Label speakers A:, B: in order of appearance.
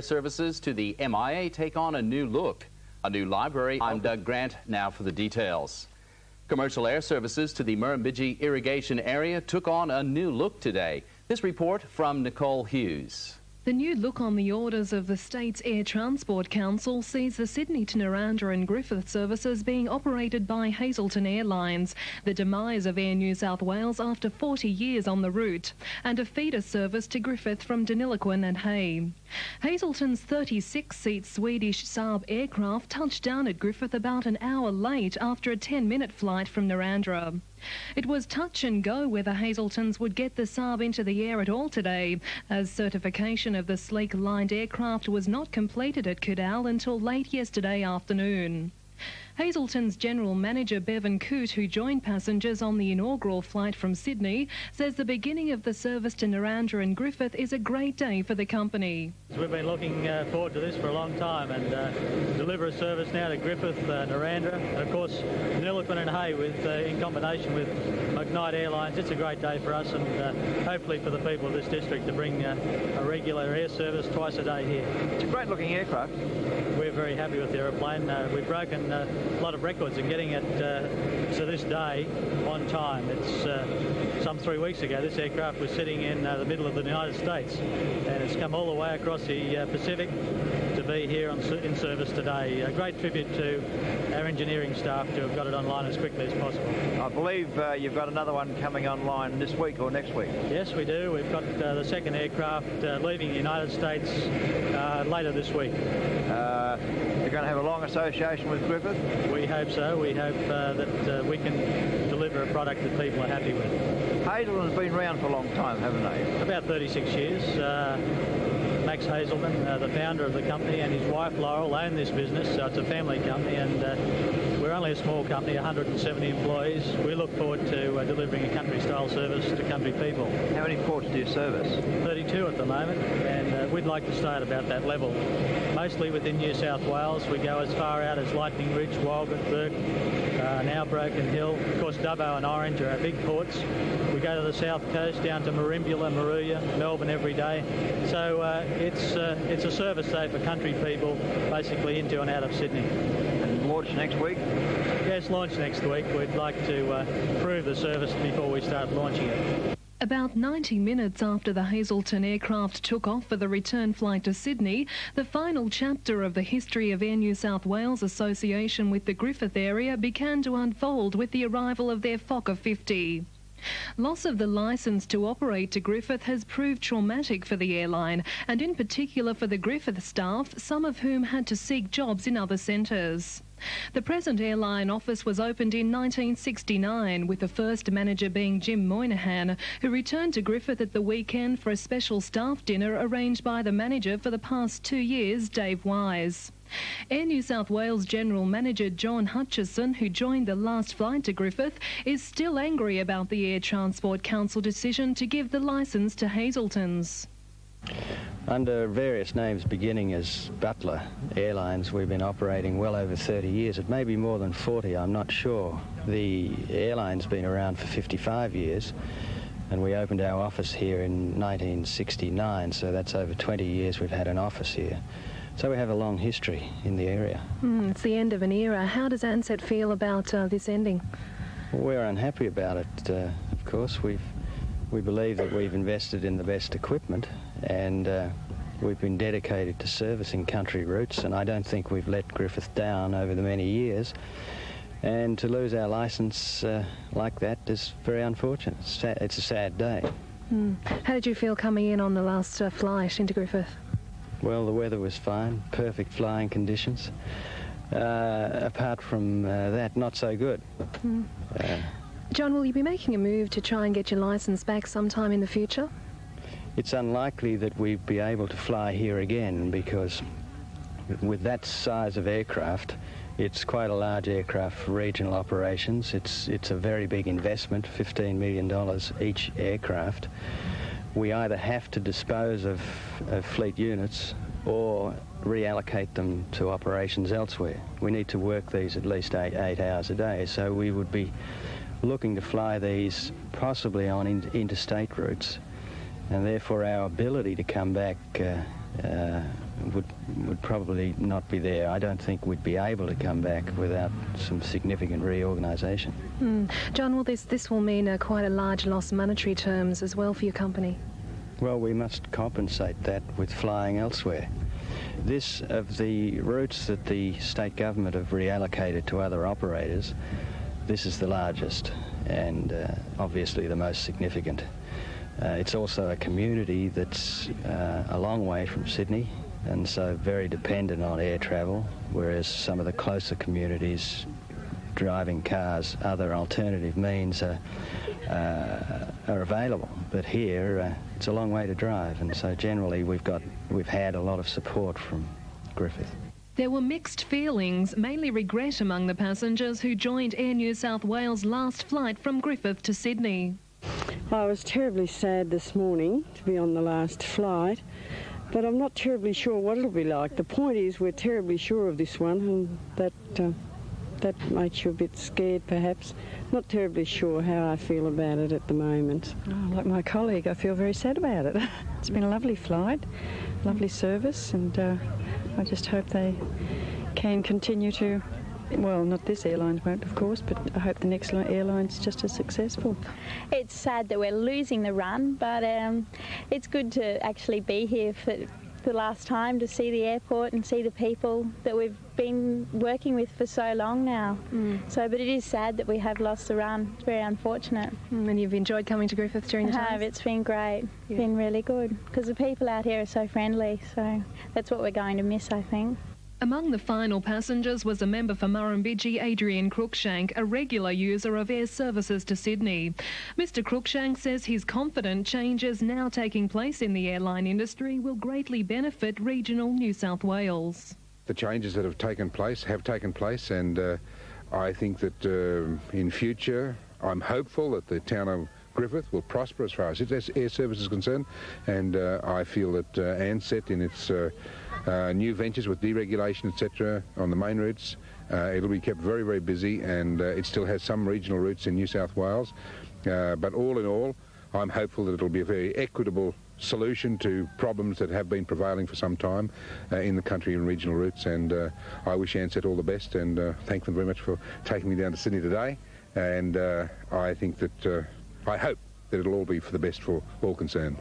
A: Services to the MIA take on a new look. A new library. I'm Doug Grant, now for the details. Commercial air services to the Murrumbidgee irrigation area took on a new look today. This report from Nicole Hughes.
B: The new look on the orders of the state's Air Transport Council sees the Sydney to Narrandera and Griffith services being operated by Hazelton Airlines, the demise of Air New South Wales after 40 years on the route, and a feeder service to Griffith from Deniliquin and Hay. Hazelton's 36-seat Swedish SAAB aircraft touched down at Griffith about an hour late after a 10-minute flight from Narrandera. It was touch and go whether Hazeltons would get the SAAB into the air at all today, as certification of the sleek-lined aircraft was not completed at Kudal until late yesterday afternoon. Hazelton's General Manager Bevan Coote, who joined passengers on the inaugural flight from Sydney, says the beginning of the service to Narrandera and Griffith is a great day for the company.
C: We've been looking forward to this for a long time, and deliver a service now to Griffith, Narrandera, and of course Deniliquin and Hay in combination with MTN9 Airlines. It's a great day for us, and hopefully for the people of this district to bring a regular air service twice a day here.
D: It's a great looking aircraft.
C: We're very happy with the aeroplane. We've broken a lot of records in getting it to this day on time. It's some 3 weeks ago this aircraft was sitting in the middle of the United States, and it's come all the way across the Pacific to be here in service today. A great tribute to our engineering staff to have got it online as quickly as possible.
D: I believe you've got another one coming online this week or next week.
C: Yes, we do. We've got the second aircraft leaving the United States later this week.
D: You're going to have a long association with Griffith?
C: We hope so. We hope that we can deliver a product that people are happy with.
D: Hazelton's been around for a long time, haven't they?
C: About 36 years. Max Hazelton, the founder of the company, and his wife Laurel own this business, so it's a family company, and we're only a small company, 170 employees. We look forward to delivering a country-style service to country people.
D: How many ports do you service?
C: 32 at the moment, and we'd like to stay at about that level. Mostly within New South Wales. We go as far out as Lightning Ridge, Walgett, Burke, now Broken Hill. Of course, Dubbo and Orange are our big ports. We go to the south coast, down to Merimbula, Moruya, Melbourne every day. So it's a service day for country people, basically into and out of Sydney.
D: And launch next week?
C: Yes, launch next week. We'd like to prove the service before we start launching it.
B: About 90 minutes after the Hazelton aircraft took off for the return flight to Sydney, the final chapter of the history of Air New South Wales' association with the Griffith area began to unfold with the arrival of their Fokker F50. Loss of the licence to operate to Griffith has proved traumatic for the airline, and in particular for the Griffith staff, some of whom had to seek jobs in other centres. The present airline office was opened in 1969, with the first manager being Jim Moynihan, who returned to Griffith at the weekend for a special staff dinner arranged by the manager for the past 2 years, Dave Wise. Air New South Wales General Manager John Hutchison, who joined the last flight to Griffith, is still angry about the Air Transport Council decision to give the licence to Hazeltons.
E: Under various names beginning as Butler Airlines, we've been operating well over 30 years. It may be more than 40, I'm not sure. The airline's been around for 55 years, and we opened our office here in 1969, so that's over 20 years we've had an office here. So we have a long history in the area.
B: It's the end of an era. How does Ansett feel about this ending?
E: Well, we're unhappy about it, of course. We believe that we've invested in the best equipment, and we've been dedicated to servicing country routes, and I don't think we've let Griffith down over the many years. And to lose our licence like that is very unfortunate. It's a sad day.
B: How did you feel coming in on the last flight into Griffith?
E: Well, the weather was fine, perfect flying conditions. Apart from that, not so good.
B: John, will you be making a move to try and get your licence back sometime in the future?
E: It's unlikely that we'd be able to fly here again, because with that size of aircraft, it's quite a large aircraft for regional operations. It's a very big investment, $15 million each aircraft. We either have to dispose of fleet units or reallocate them to operations elsewhere. We need to work these at least eight hours a day, so we would be looking to fly these possibly on interstate routes, and therefore our ability to come back would probably not be there. I don't think we'd be able to come back without some significant reorganisation.
B: John, well, this will mean quite a large loss in monetary terms as well for your company.
E: Well, we must compensate that with flying elsewhere. This, of the routes that the state government have reallocated to other operators, this is the largest and obviously the most significant. It's also a community that's a long way from Sydney and so very dependent on air travel, whereas some of the closer communities, driving cars, other alternative means are available. But here it's a long way to drive, and so generally we've had a lot of support from Griffith.
B: There were mixed feelings, mainly regret among the passengers who joined Air New South Wales' last flight from Griffith to Sydney.
F: I was terribly sad this morning to be on the last flight, but I'm not terribly sure what it'll be like. The point is we're terribly sure of this one, and that makes you a bit scared perhaps. Not terribly sure how I feel about it at the moment.
G: Oh, like my colleague, I feel very sad about it. It's been a lovely flight, lovely service, and I just hope they can continue to, well, not this airline won't, of course, but I hope the next airline's just as successful.
H: It's sad that we're losing the run, but it's good to actually be here for the last time, to see the airport and see the people that we've been working with for so long now. But it is sad that we have lost the run. It's very unfortunate.
B: And you've enjoyed coming to Griffith during the time?
H: It's been great. It's been really good because the people out here are so friendly, so that's what we're going to miss, I think.
B: Among the final passengers was a member for Murrumbidgee, Adrian Cruikshank, a regular user of air services to Sydney. Mr Cruikshank says he's confident changes now taking place in the airline industry will greatly benefit regional New South Wales.
I: The changes that have taken place, and I think that in future I'm hopeful that the town of Griffith will prosper as far as its air service is concerned, and I feel that Ansett in its new ventures with deregulation, etc., on the main routes, it'll be kept very, very busy, and it still has some regional routes in New South Wales. But all in all, I'm hopeful that it'll be a very equitable solution to problems that have been prevailing for some time in the country and regional routes, and I wish Ansett all the best, and thank them very much for taking me down to Sydney today, and I think that I hope that it'll all be for the best for all concerned.